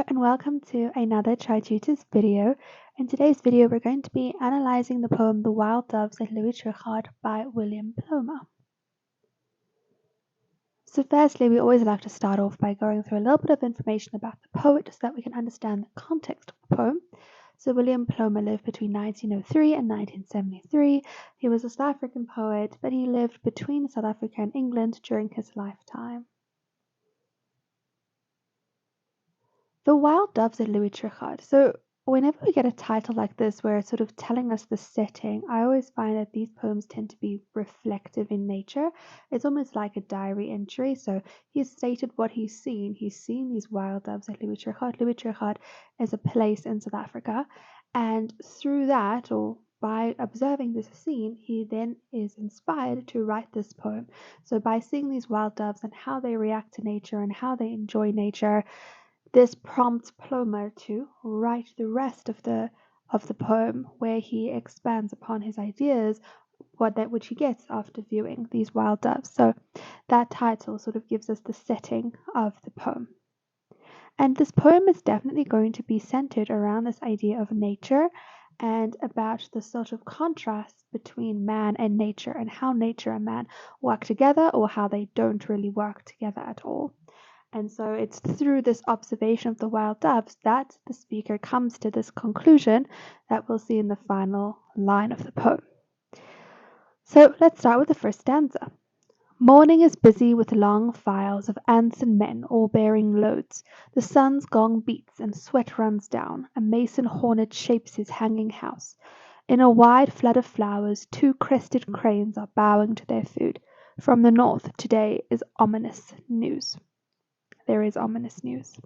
and welcome to another Tri-tutors video. In today's video, we're going to be analyzing the poem The Wild Doves at Louis Trichardt by William Plomer. So firstly, we always like to start off by going through a little bit of information about the poet so that we can understand the context of the poem. So William Plomer lived between 1903 and 1973. He was a South African poet, but he lived between South Africa and England during his lifetime. The Wild Doves at Louis Trichardt. So whenever we get a title like this where it's sort of telling us the setting, I always find that these poems tend to be reflective in nature. It's almost like a diary entry. So he's stated what he's seen. He's seen these wild doves at Louis Trichardt. Louis Trichardt is a place in South Africa. And through that, or by observing this scene, he then is inspired to write this poem. So by seeing these wild doves and how they react to nature and how they enjoy nature, this prompts Plomer to write the rest of the poem, where he expands upon his ideas, which he gets after viewing these wild doves. So that title sort of gives us the setting of the poem. And this poem is definitely going to be centered around this idea of nature and about the sort of contrast between man and nature and how nature and man work together, or how they don't really work together at all. And so it's through this observation of the wild doves that the speaker comes to this conclusion that we'll see in the final line of the poem. So let's start with the first stanza. Morning is busy with long files of ants and men, all bearing loads. The sun's gong beats and sweat runs down. A mason hornet shapes his hanging house. In a wide flood of flowers, two crested cranes are bowing to their food. From the north, today is ominous news. There is ominous news.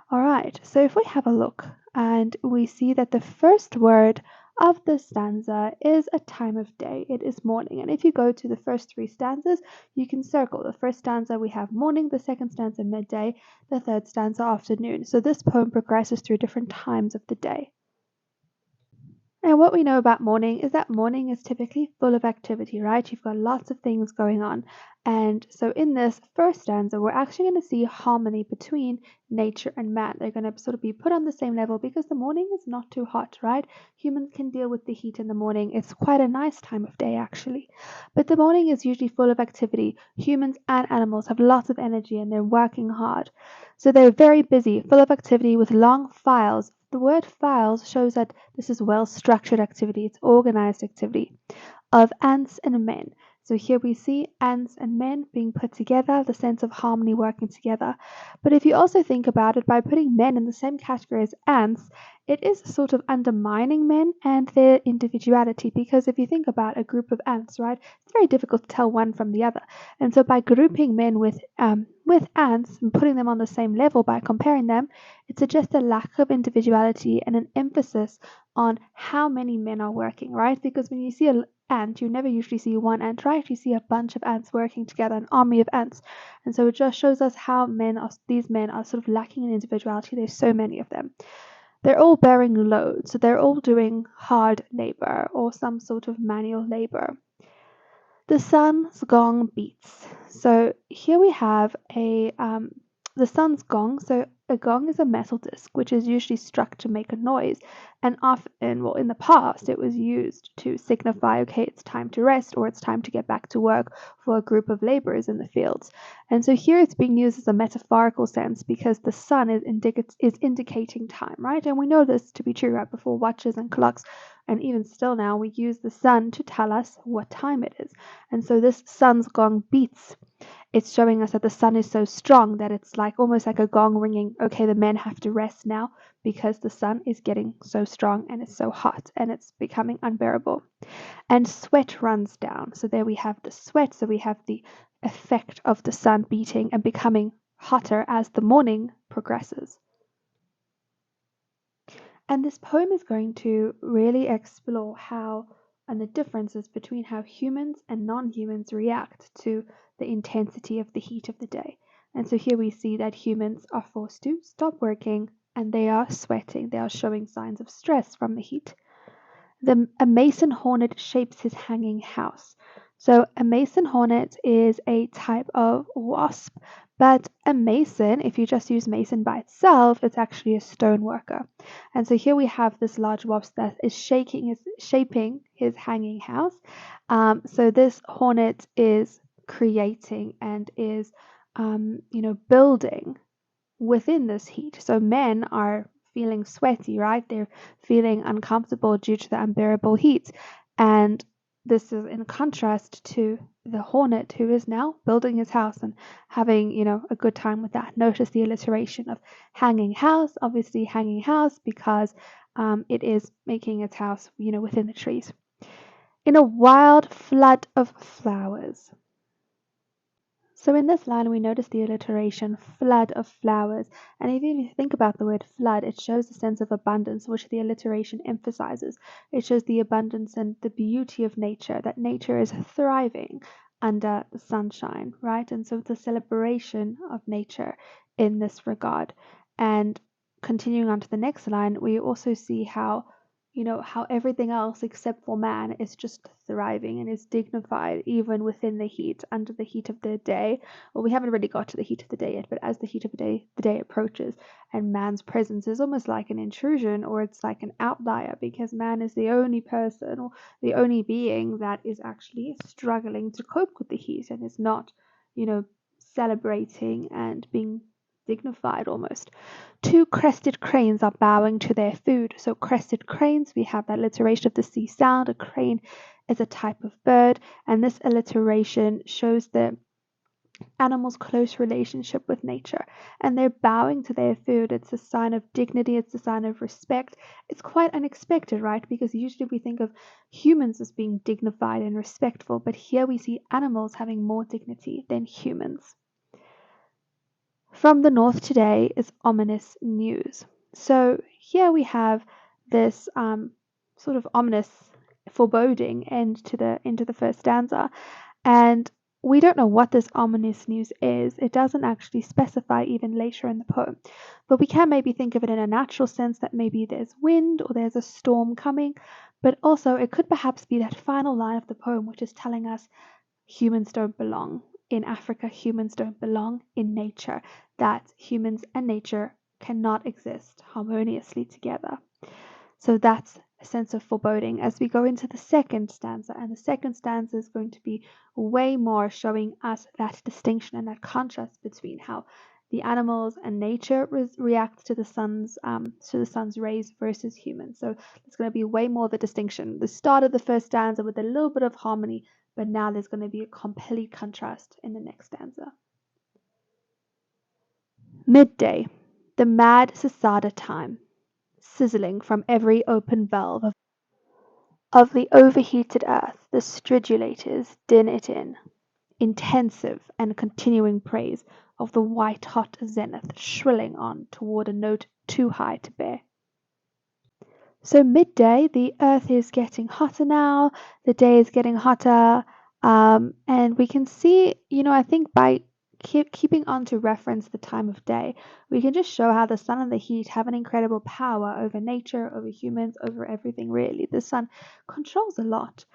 All right, so if we have a look and we see that the first word of the stanza is a time of day. It is morning. And if you go to the first three stanzas, you can circle. The first stanza we have morning, the second stanza midday, the third stanza afternoon. So this poem progresses through different times of the day. And what we know about morning is that morning is typically full of activity, right? You've got lots of things going on. And so in this first stanza, we're actually going to see harmony between nature and man. They're going to sort of be put on the same level because the morning is not too hot, right? Humans can deal with the heat in the morning. It's quite a nice time of day, actually. But the morning is usually full of activity. Humans and animals have lots of energy and they're working hard. So they're very busy, full of activity with long files. The word files shows that this is well-structured activity. It's organized activity of ants and men. So here we see ants and men being put together, the sense of harmony working together. But if you also think about it, by putting men in the same category as ants, it is sort of undermining men and their individuality, because if you think about a group of ants, right, it's very difficult to tell one from the other. And so by grouping men with ants and putting them on the same level by comparing them, it suggests a lack of individuality and an emphasis on how many men are working, right? Because when you see an ant, you never usually see one ant, right? You see a bunch of ants working together, an army of ants. And so it just shows us how these men are sort of lacking in individuality. There's so many of them. They're all bearing loads, so they're all doing hard labor or some sort of manual labor. The sun's gong beats. So here we have the sun's gong. So a gong is a metal disc which is usually struck to make a noise, and often, well, in the past, it was used to signify, okay, it's time to rest or it's time to get back to work for a group of laborers in the fields. And so here it's being used as a metaphorical sense because the sun is indicating time, right? And we know this to be true, right? Before watches and clocks, and even still now, we use the sun to tell us what time it is. And so this sun's gong beats. It's showing us that the sun is so strong that it's like almost like a gong ringing. Okay, the men have to rest now because the sun is getting so strong and it's so hot and it's becoming unbearable. And sweat runs down. So there we have the sweat. So we have the effect of the sun beating and becoming hotter as the morning progresses. And this poem is going to really explore how and the differences between how humans and non-humans react to the intensity of the heat of the day. And so here we see that humans are forced to stop working and they are sweating. They are showing signs of stress from the heat. A mason hornet shapes his hanging house. So a mason hornet is a type of wasp, But a mason, if you just use mason by itself, it's actually a stone worker. And so here we have this large wasp that is shaping his hanging house. So this hornet is creating and is, building within this heat. So men are feeling sweaty, right? They're feeling uncomfortable due to the unbearable heat. And this is in contrast to the hornet who is now building his house and having, a good time with that. Notice the alliteration of hanging house, obviously hanging house because it is making its house, within the trees. In a wild flood of flowers. So in this line, we notice the alliteration flood of flowers. And if you think about the word flood, it shows a sense of abundance, which the alliteration emphasizes. It shows the abundance and the beauty of nature, that nature is thriving under the sunshine, right? And so it's a celebration of nature in this regard. And continuing on to the next line, we also see how how everything else except for man is just thriving and is dignified even within the heat, under the heat of the day. Well, we haven't really got to the heat of the day yet, but as the heat of the day approaches, and man's presence is almost like an intrusion, or it's like an outlier, because man is the only person or the only being that is actually struggling to cope with the heat and is not, celebrating and being dignified almost. Two crested cranes are bowing to their food. So crested cranes, we have that alliteration of the C sound. A crane is a type of bird, and this alliteration shows the animal's close relationship with nature. And they're bowing to their food. It's a sign of dignity, it's a sign of respect. It's quite unexpected, right? Because usually we think of humans as being dignified and respectful, but here we see animals having more dignity than humans. From the north today is ominous news. So here we have this sort of ominous, foreboding end to into the first stanza, and we don't know what this ominous news is. It doesn't actually specify even later in the poem, but we can maybe think of it in a natural sense that maybe there's wind or there's a storm coming, but also it could perhaps be that final line of the poem which is telling us humans don't belong. In Africa, humans don't belong in nature, that humans and nature cannot exist harmoniously together. So that's a sense of foreboding as we go into the second stanza. And the second stanza is going to be way more showing us that distinction and that contrast between how the animals and nature react to the sun's rays versus humans. So it's going to be way more the distinction. The start of the first stanza with a little bit of harmony, but now there's going to be a complete contrast in the next stanza. Midday, the mad cicada time, sizzling from every open valve of the overheated earth, the stridulators din it in, intensive and continuing praise of the white-hot zenith shrilling on toward a note too high to bear. So midday, the earth is getting hotter now, the day is getting hotter, and we can see, I think by keeping on to reference the time of day, we can just show how the sun and the heat have an incredible power over nature, over humans, over everything really. The sun controls a lot.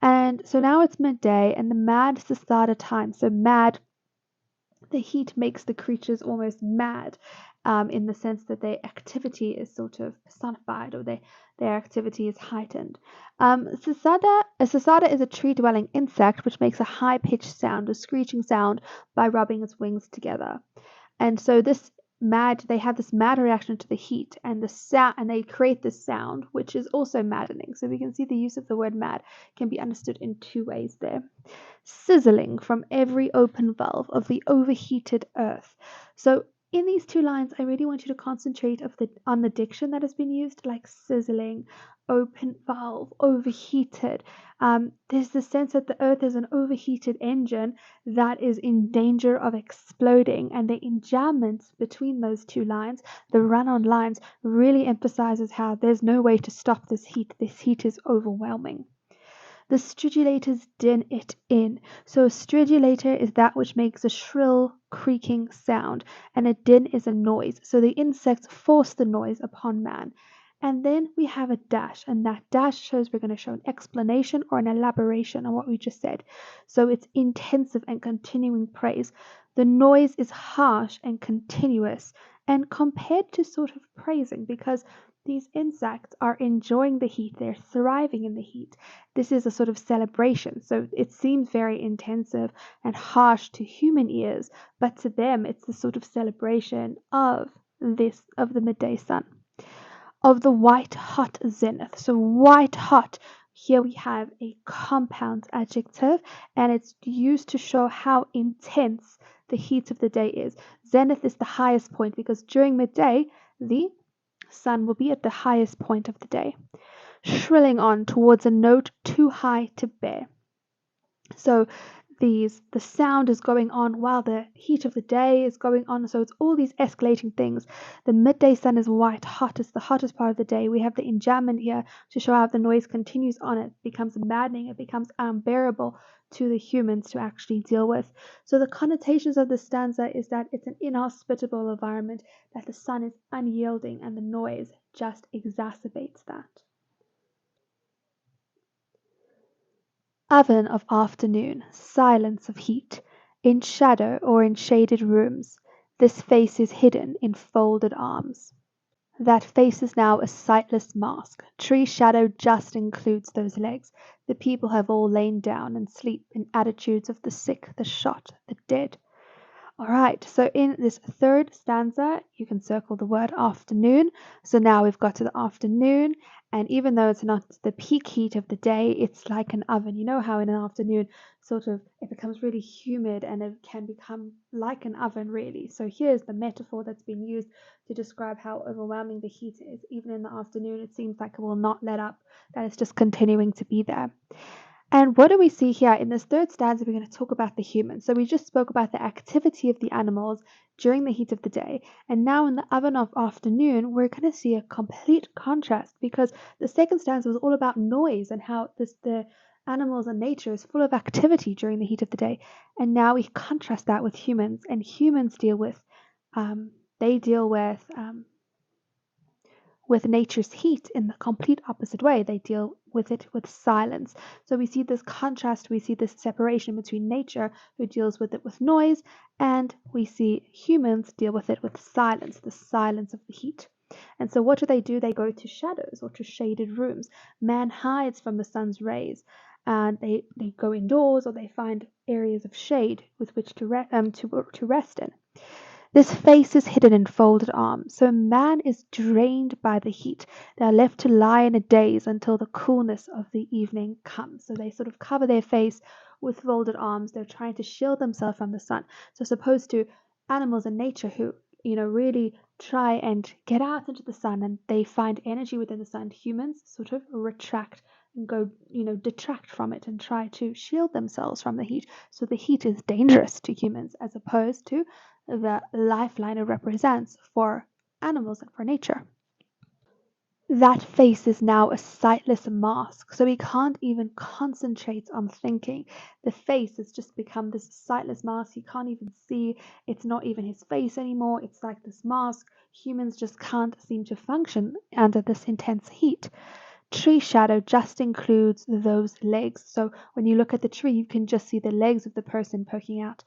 And so now it's midday and the mad cicada time. So mad, the heat makes the creatures almost mad, in the sense that their activity is sort of personified, or their activity is heightened. A cicada is a tree-dwelling insect which makes a high-pitched sound, a screeching sound, by rubbing its wings together. And so they have this mad reaction to the heat, and and they create this sound, which is also maddening. So we can see the use of the word mad can be understood in two ways there. Sizzling from every open valve of the overheated earth. So in these two lines, I really want you to concentrate on the diction that has been used, like sizzling, open valve, overheated. There's the sense that the earth is an overheated engine that is in danger of exploding, and the enjambment between those two lines, the run-on lines, really emphasizes how there's no way to stop this heat. This heat is overwhelming. The stridulators din it in. So a stridulator is that which makes a shrill, creaking sound, and a din is a noise. So the insects force the noise upon man. And then we have a dash, and that dash shows we're going to show an explanation or an elaboration on what we just said. So it's intensive and continuing praise. The noise is harsh and continuous and compared to sort of praising because these insects are enjoying the heat, they're thriving in the heat. This is a sort of celebration. So it seems very intensive and harsh to human ears, but to them it's a sort of celebration of the midday sun, of the white hot zenith. So white hot, here we have a compound adjective and it's used to show how intense the heat of the day is. Zenith is the highest point because during midday the sun will be at the highest point of the day, shrilling on towards a note too high to bear. So the sound is going on while the heat of the day is going on. So it's all these escalating things. The midday sun is white hot. It's the hottest part of the day. We have the enjambment here to show how the noise continues on. It becomes maddening. It becomes unbearable to the humans to actually deal with. So the connotations of this stanza is that it's an inhospitable environment, that the sun is unyielding, and the noise just exacerbates that. Oven of afternoon, silence of heat, in shadow or in shaded rooms, this face is hidden in folded arms. That face is now a sightless mask. Tree shadow just includes those legs. The people have all lain down and sleep in attitudes of the sick, the shot, the dead. All right, so in this third stanza, you can circle the word afternoon. So now we've got to the afternoon, and even though it's not the peak heat of the day, it's like an oven. You know how in an afternoon, sort of, it becomes really humid and it can become like an oven, really. So here's the metaphor that's been used to describe how overwhelming the heat is. Even in the afternoon, it seems like it will not let up, that it's just continuing to be there. And what do we see here? In this third stanza, we're going to talk about the humans. So we just spoke about the activity of the animals during the heat of the day. And now in the oven of afternoon, we're going to see a complete contrast because the second stanza was all about noise and how the animals and nature is full of activity during the heat of the day. And now we contrast that with humans, and humans deal with, they deal with nature's heat in the complete opposite way. They deal with it with silence. So we see this contrast, we see this separation between nature, who deals with it with noise, and we see humans deal with it with silence, the silence of the heat. And so what do? They go to shadows or to shaded rooms. Man hides from the sun's rays, and they go indoors or they find areas of shade with which to rest in. This face is hidden in folded arms, so man is drained by the heat. They are left to lie in a daze until the coolness of the evening comes. So they sort of cover their face with folded arms. They're trying to shield themselves from the sun. So as opposed to animals in nature who, really try and get out into the sun and they find energy within the sun, humans sort of retract and go, detract from it and try to shield themselves from the heat. So the heat is dangerous to humans as opposed to the lifeline it represents for animals and for nature. That face is now a sightless mask, so he can't even concentrate on thinking. The face has just become this sightless mask. He can't even see. It's not even his face anymore. It's like this mask. Humans just can't seem to function under this intense heat. Tree shadow just includes those legs. So when you look at the tree, you can just see the legs of the person poking out.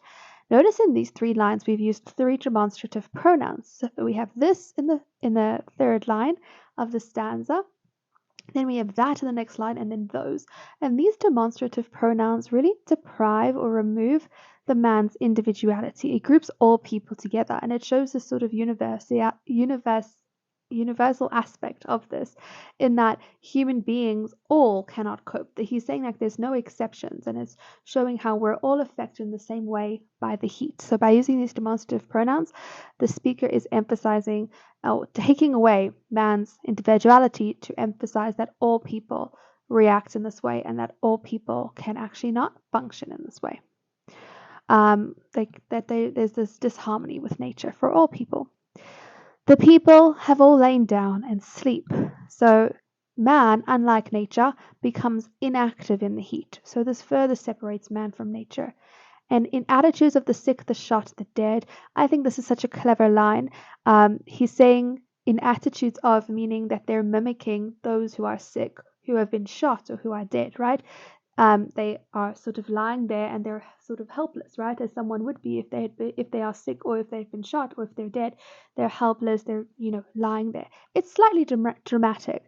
Notice in these 3 lines we've used 3 demonstrative pronouns. So we have this in the third line of the stanza. Then we have that in the next line, and then those. And these demonstrative pronouns really deprive or remove the man's individuality. It groups all people together, and it shows this sort of universal aspect of this, in that human beings all cannot cope. He's saying like there's no exceptions, and it's showing how we're all affected in the same way by the heat. So by using these demonstrative pronouns, the speaker is emphasizing taking away man's individuality to emphasize that all people react in this way and that all people can actually not function in this way. There's this disharmony with nature for all people. The people have all lain down and sleep. So man, unlike nature, becomes inactive in the heat. So this further separates man from nature. And in attitudes of the sick, the shot, the dead, I think this is such a clever line. He's saying in attitudes of, meaning that they're mimicking those who are sick, who have been shot, or who are dead, right? They are sort of lying there and they're sort of helpless, right? As someone would be if they are sick or if they've been shot or if they're dead, they're helpless. They're lying there. It's slightly dramatic.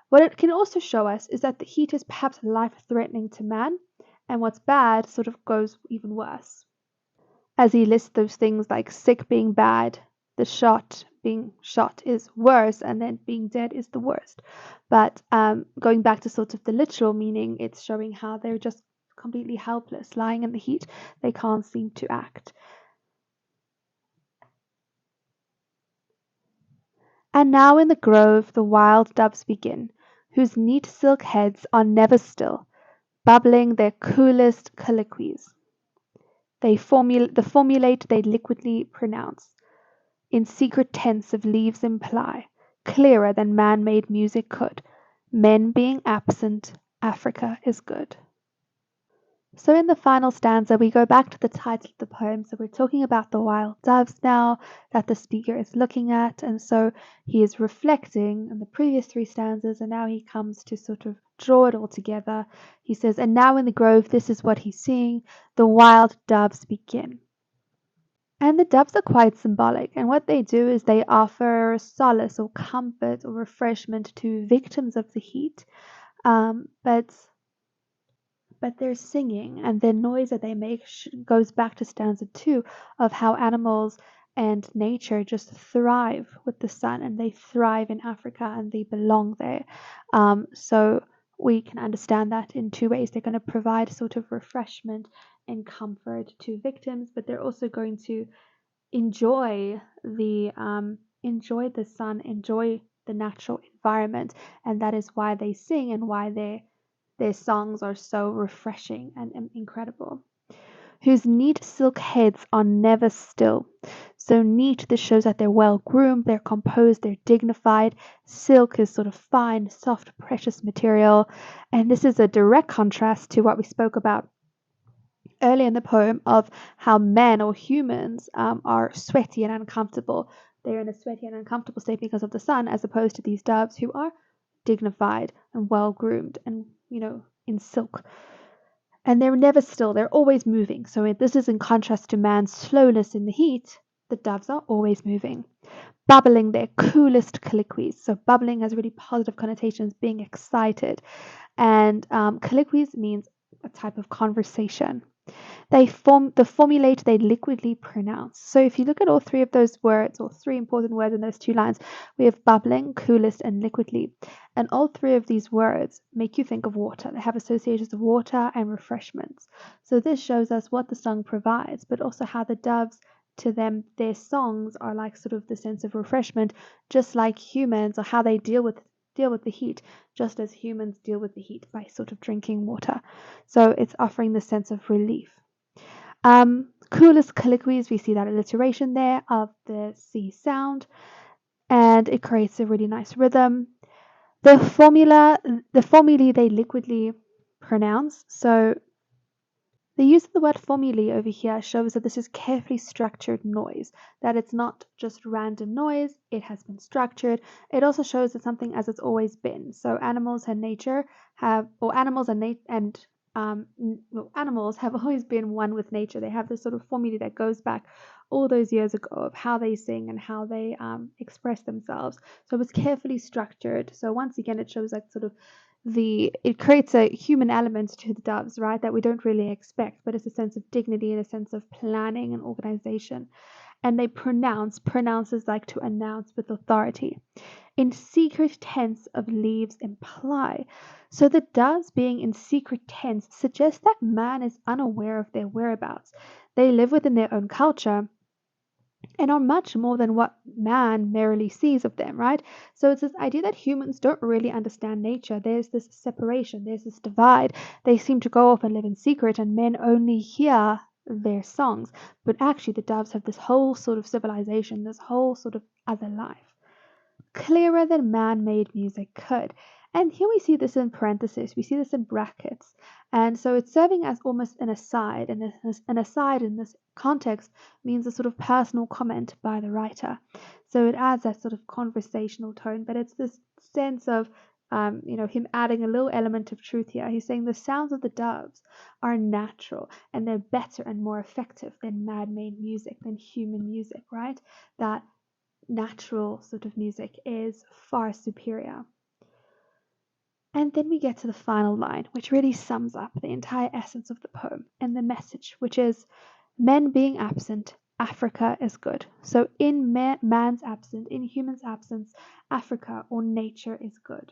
What it can also show us is that the heat is perhaps life-threatening to man, and what's bad sort of goes even worse. As he lists those things like sick being bad, the shot being shot is worse, and then being dead is the worst. But going back to sort of the literal meaning, it's showing how they're just completely helpless, lying in the heat. They can't seem to act. And now in the grove the wild doves begin, whose neat silk heads are never still, bubbling their coolest colloquies. The formulate they liquidly pronounce, in secret tense of leaves imply, clearer than man-made music could, men being absent, Africa is good. So in the final stanza, we go back to the title of the poem. So we're talking about the wild doves now that the speaker is looking at. And so he is reflecting on the previous three stanzas, and now he comes to sort of draw it all together. He says, and now in the grove, this is what he's seeing, the wild doves begin. And the doves are quite symbolic, and what they do is they offer solace or comfort or refreshment to victims of the heat. But they're singing, and the noise that they make goes back to stanza 2 of how animals and nature just thrive with the sun, and they thrive in Africa and they belong there. So we can understand that in two ways. They're going to provide sort of refreshment and comfort to victims, but they're also going to enjoy the sun, enjoy the natural environment, and that is why they sing and why their songs are so refreshing and incredible. Whose neat silk heads are never still. So neat, this shows that they're well groomed, they're composed, they're dignified. Silk is sort of fine, soft, precious material, and this is a direct contrast to what we spoke about early in the poem of how men or humans are sweaty and uncomfortable. They're in a sweaty and uncomfortable state because of the sun, as opposed to these doves who are dignified and well groomed and, in silk. And they're never still, they're always moving. So this is in contrast to man's slowness in the heat. The doves are always moving, bubbling their coolest colloquies. So bubbling has really positive connotations, being excited. And colloquies means a type of conversation. The formulate they liquidly pronounce. So if you look at all three of those words, or three important words in those two lines, we have bubbling, coolest, and liquidly. And all three of these words make you think of water. They have associations of water and refreshments. So this shows us what the song provides, but also how the doves, to them, their songs are like sort of the sense of refreshment, just like humans, or how they deal with the heat, just as humans deal with the heat by sort of drinking water. So it's offering the sense of relief. Coolest colloquies, we see that alliteration there of the C sound, and it creates a really nice rhythm. The formulae they liquidly pronounce. So the use of the word formulae over here shows that this is carefully structured noise, that it's not just random noise, it has been structured. It also shows that something as it's always been. So animals and nature have, or animals and animals have always been one with nature. They have this sort of formula that goes back all those years ago of how they sing and how they express themselves. So it's carefully structured. So once again, it shows that sort of it creates a human element to the doves, right, that we don't really expect, but it's a sense of dignity and a sense of planning and organization. And they pronounces like to announce with authority. In secret tense of leaves imply. So the doves being in secret tense suggests that man is unaware of their whereabouts. They live within their own culture and are much more than what man merely sees of them, right? So it's this idea that humans don't really understand nature. There's this separation, there's this divide. They seem to go off and live in secret, and men only hear their songs. But actually, the doves have this whole sort of civilization, this whole sort of other life, clearer than man-made music could. And here we see this in parentheses, we see this in brackets. And so it's serving as almost an aside, and an aside in this context means a sort of personal comment by the writer. So it adds that sort of conversational tone, but it's this sense of him adding a little element of truth here. He's saying the sounds of the doves are natural and they're better and more effective than man-made music, than human music, right? That natural sort of music is far superior. And then we get to the final line, which really sums up the entire essence of the poem and the message, which is men being absent, Africa is good. So in man's absence, in human's absence, Africa or nature is good.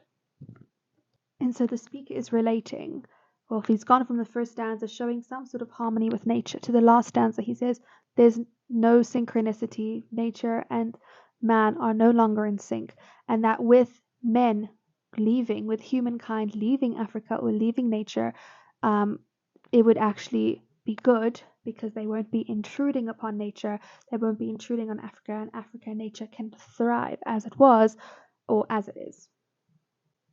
And so the speaker is relating, well, if he's gone from the first stanza showing some sort of harmony with nature to the last stanza, he says there's no synchronicity, nature and man are no longer in sync, and that with men leaving, with humankind leaving Africa or leaving nature, it would actually be good because they won't be intruding upon nature, they won't be intruding on Africa, and Africa and nature can thrive as it was or as it is.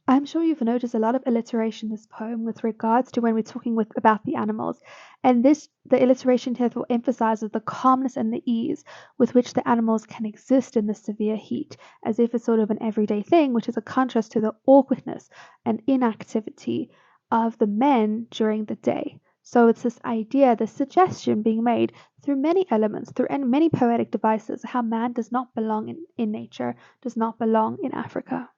I'm sure you've noticed a lot of alliteration in this poem with regards to when we're talking about the animals. And the alliteration here emphasizes the calmness and the ease with which the animals can exist in the severe heat, as if it's sort of an everyday thing, which is a contrast to the awkwardness and inactivity of the men during the day. So it's this idea, this suggestion being made through many elements, through many poetic devices, how man does not belong in nature, does not belong in Africa.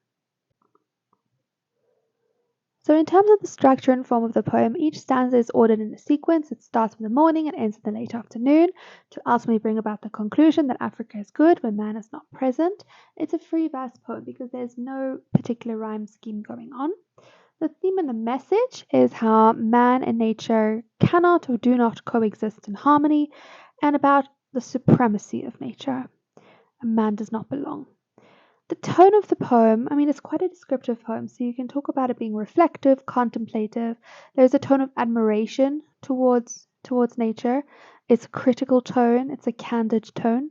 So in terms of the structure and form of the poem, each stanza is ordered in a sequence. It starts with the morning and ends in the late afternoon to ultimately bring about the conclusion that Africa is good when man is not present. It's a free verse poem because there's no particular rhyme scheme going on. The theme and the message is how man and nature cannot or do not coexist in harmony, and about the supremacy of nature. Man does not belong. The tone of the poem, I mean, it's quite a descriptive poem, so you can talk about it being reflective, contemplative. There's a tone of admiration towards nature. It's a critical tone, it's a candid tone.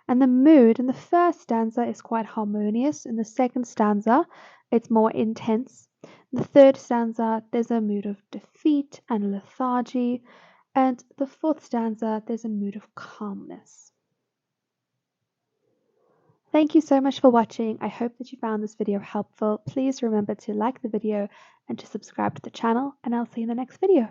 And the mood in the first stanza is quite harmonious. In the second stanza, it's more intense. In the third stanza, there's a mood of defeat and lethargy. And the fourth stanza, there's a mood of calmness. Thank you so much for watching. I hope that you found this video helpful. Please remember to like the video and to subscribe to the channel, and I'll see you in the next video.